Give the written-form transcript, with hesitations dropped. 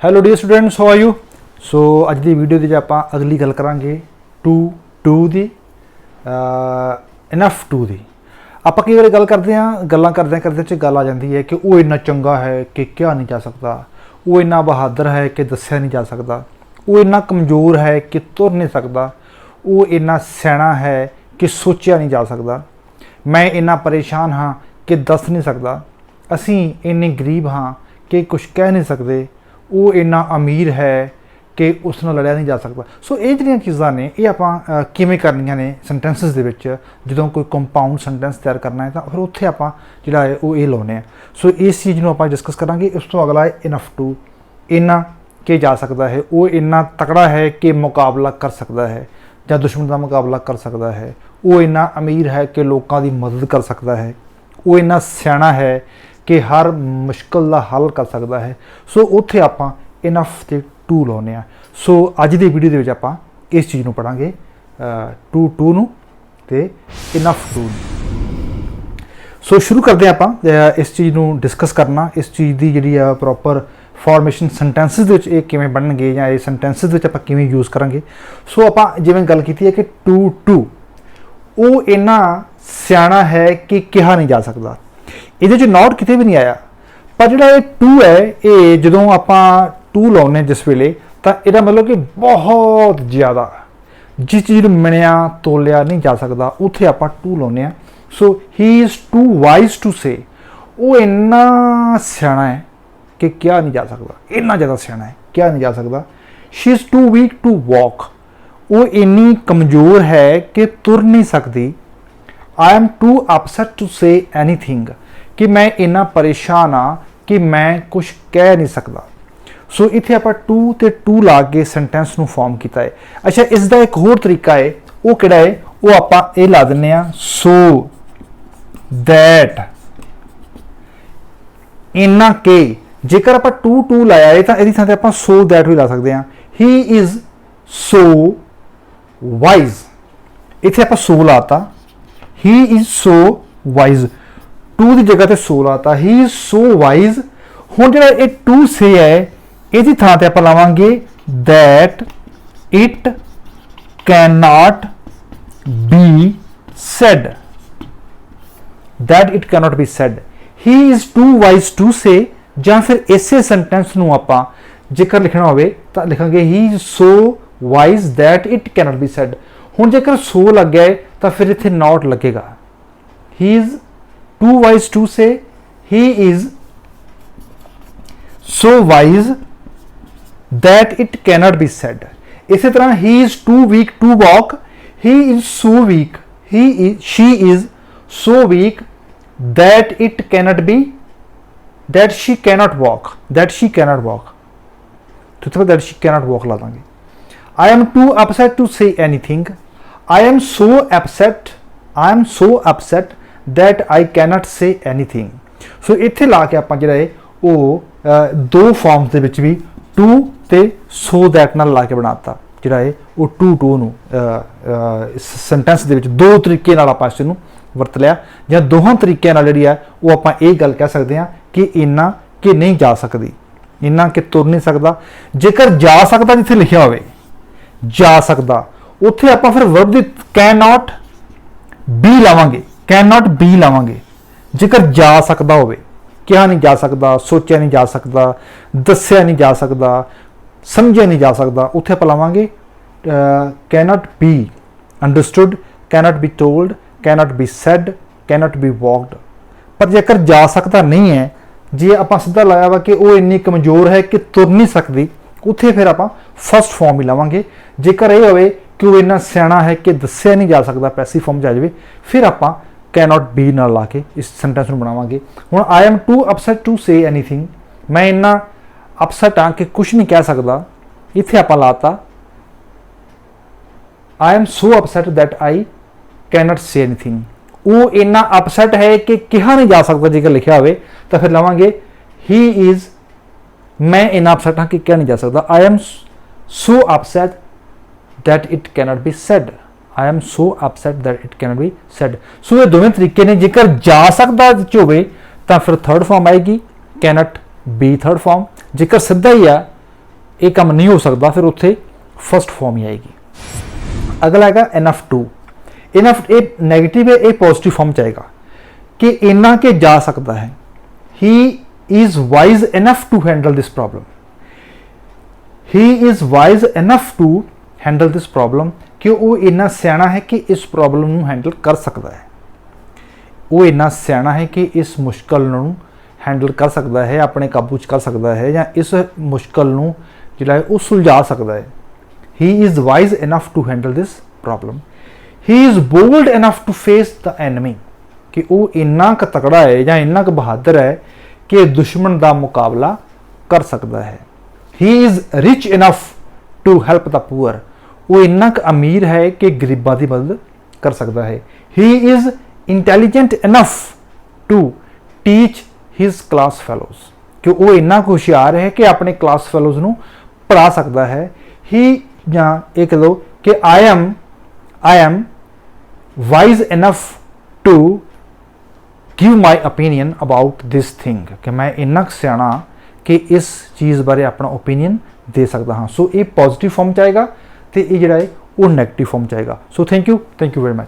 Hello dear students, how are you. So अज की video के आप अगली गल करांगे to the enough to the. आप कई बार गल करते हैं, गल्लां करदे गल आ जाती है कि वो इन्ना चंगा है कि क्या नहीं जा सकता, वो इन्ना बहादुर है कि दस्या नहीं जा सकता, वो इन्ना कमज़ोर है कि तुर नहीं सकता, वो इन्ना सियाणा है कि सोचा नहीं जा सकता, मैं इन्ना परेशान हाँ कि दस नहीं सकता, असी इन्ने गरीब हाँ कि कुछ कह नहीं सकते, वो इन्ना अमीर है कि उस नाल लड़िया नहीं जा सकता। सो ये जिहड़ियां चीज़ां ने ये आपां किवें करनियां ने सेंटेंसिस दे विच, जदों कोई कंपाउंड सेंटेंस तैयार करना है तो फिर उत्थे आपां जिहड़ा है वो ये लाउने आ। सो इस चीज़ नूं आपां डिस्कस करांगे। उस तो अगला है इनफ टू, इन्ना के जा सकता है, वो इन्ना तकड़ा है कि मुकाबला कर सकता है या दुश्मन का मुकाबला कर सकता है, वो इन्ना अमीर है कि लोगों की मदद कर सकता है, वो इन्ना सियाणा है कि हर मुश्किल का हल कर सकता है। सो उत्थे आपां इनफ ते टू लाउने आ। सो अज दी वीडियो दे विच आपां इस चीज़ नूं पढ़ांगे, टू नूं ते इनफ टू नूं। सो शुरू करते हैं आपां इस चीज़ नूं डिस्कस करना, इस चीज़ की जिहड़ी आ प्रॉपर फॉर्मेशन सेंटेंसिस दे विच ये किवें बनणगे जां ये सेंटेंसिस दे विच आपां किवें यूज़ करांगे। सो आपां जिवें गल कीती है कि टू वो इन्ना सियाणा है कि कहा नहीं जा सकता, ये नॉट कितने भी नहीं आया, पर जो टू है ये जो आप टू लाने जिस वेले तो यदा मतलब कि बहुत ज़्यादा जिस चीज़ मनिया तोलिया नहीं जा सकता उत्थे आप टू लाने। So he is too wise to say, वो इन्ना सियाणा है कि क्या नहीं जा सकता, इन्ना ज़्यादा सियाणा है क्या नहीं जा सकता। She is too weak to walk, वो इन्नी कमज़ोर है कि तुर नहीं सकती। I am too upset to say anything, कि मैं इन्ना परेशान हाँ कि मैं कुछ कह नहीं सकता। सो इत्थे आप टू ते टू ला के सेंटेंस नूं फॉर्म किया है। अच्छा, इसका एक होर तरीका है, वो किहड़ा है, वो आप ये ला दिंदे आ सो दैट इन्ना के। जेकर आप टू लाया है तो इहदी थां ते आप सो दैट भी ला सकते हैं। ही इज़ सो वाइज, इत्थे आप सो लाता, he is so wise, to की जगह ते सो लाता, ही इज़ सो वाइज। हुण जिहड़ा ये टू से है इहदी थां ते आपां लावांगे that it can not be said, that it can not be said. He is too wise to say, जां फिर इसे सेंटेंस नूं आपां जेकर लिखना होवे तां लिखांगे he is so wise that it can not be said. हुण जेकर सो लग गया है तो फिर इत्थे नॉट लगेगा। He is too wise to say, he is so wise that it cannot be said. इसी तरह he is too weak to walk, he is so weak, she is so weak that it cannot be, that she cannot walk, that she cannot walk, तो that she cannot walk ला देंगे। I am too upset to say anything, I am so upset, I am so upset that I cannot say anything. So इत्थे ला के आपां जिहड़ा है वो दो फॉर्म्स दे विच भी टू ते सो दैट नाल ला के बनाता, जिहड़ा है वो टू नूं सेंटेंस दे विच दो तरीके नाल आपां इस नूं वरत लिया, जां दोहां तरीकिਆਂ नाल जिहड़ी है वो आपां ये गल कह सकते हैं कि इन्ना कि नहीं जा सकती, इन्ना कि तुर नहीं सकता। जेकर जा सकता जिथे लिखिया होवे जा सकता, उत्थे आपां फिर वर्ब दी कैन नॉट बी लावांगे, कैन नॉट बी लावांगे। जेकर जा सकता होवे, क्या नहीं जा सकता, सोचा नहीं जा सकता, दस्या नहीं जा सकता, समझा नहीं जा सकता, उत्थे आप लावांगे can not be understood, can not be told, can not be said, can not be walked. पर जेकर जा सकता नहीं है, जे आप सीधा लाया वा कि वो इन्नी कमज़ोर है कि तुर नहीं सकती, उत्थे फिर आप फर्स्ट फॉर्म ही लावांगे। जेकर ये होवे कि वो इन्ना सियाणा है कि दस्या नहीं जा सकता, पैसिव फॉर्म जा जाए, फिर आप कैन नॉट बी नाल ला के इस सेंटेंस में बनावांगे। हुण I am too upset to say anything, मैं इन्ना अपसेट हाँ कि कुछ नहीं कह सकता, इत्थे आप लाता आई am so upset that I can not say anything. वो इन्ना अपसेट है कि कहा नहीं जा सकता, जेकर लिखा होवे तो फिर लावांगे ही इज़, मैं इन्ना अपसेट हाँ कि कहा नहीं जा सकता, I am so upset that it cannot be said, I am so upset that it cannot be said. So ये दोवें तरीके ने, जेकर जा सकता होवे तो फिर थर्ड फॉर्म आएगी कैनॉट बी थर्ड फॉर्म, जेकर सीधा ही आ ਇਹ ਕੰਮ ਨਹੀਂ ਹੋ ਸਕਦਾ, ਫਿਰ ਉੱਥੇ ਫਸਟ ਫਾਰਮ ਹੀ ਆਏਗੀ। ਅਗਲਾ ਹੈਗਾ ਇਨਫ ਟੂ। ਇਨਫ ਇਹ ਨੈਗੇਟਿਵ ਹੈ, ਇਹ ਪੋਜ਼ਿਟਿਵ ਫਾਰਮ ਚ ਆਏਗਾ ਕਿ ਇੰਨਾ ਕਿ ਜਾ ਸਕਦਾ ਹੈ। He is wise enough to handle this problem. He is wise enough to handle this problem, ਕਿ ਉਹ ਇੰਨਾ ਸਿਆਣਾ ਹੈ ਕਿ ਇਸ ਪ੍ਰੋਬਲਮ ਨੂੰ ਹੈਂਡਲ ਕਰ ਸਕਦਾ ਹੈ। ਉਹ ਇੰਨਾ ਸਿਆਣਾ ਹੈ ਕਿ ਇਸ ਮੁਸ਼ਕਲ ਨੂੰ हैंडल कर सकता है, अपने काबू च कर सकता है, या इस मुश्किल नूं जिहड़ा है वो सुलझा सकता है। He is wise enough to handle this problem. He is bold enough to face the enemy, कि वो इन्ना क तगड़ा है या इन्ना क बहादुर है कि दुश्मन का मुकाबला कर सकता है। He is rich enough to help the poor, वो इन्ना क अमीर है कि गरीबां की मदद कर सकता है। He is intelligent enough to teach his class fellows, कि वो इन्ना होशियार है कि अपने क्लास फैलोज नूं पढ़ा सकता है। ही या एक कह लो कि I am wise enough to give my opinion about this thing, कि मैं इन्ना सियाणा कि इस चीज़ बारे अपना ओपीनियन दे सकता हाँ। सो ये पॉजिटिव फॉर्म च आएगा, तो ये जिहड़ा है वो नैगेटिव फॉर्म च आएगा। So thank you very much.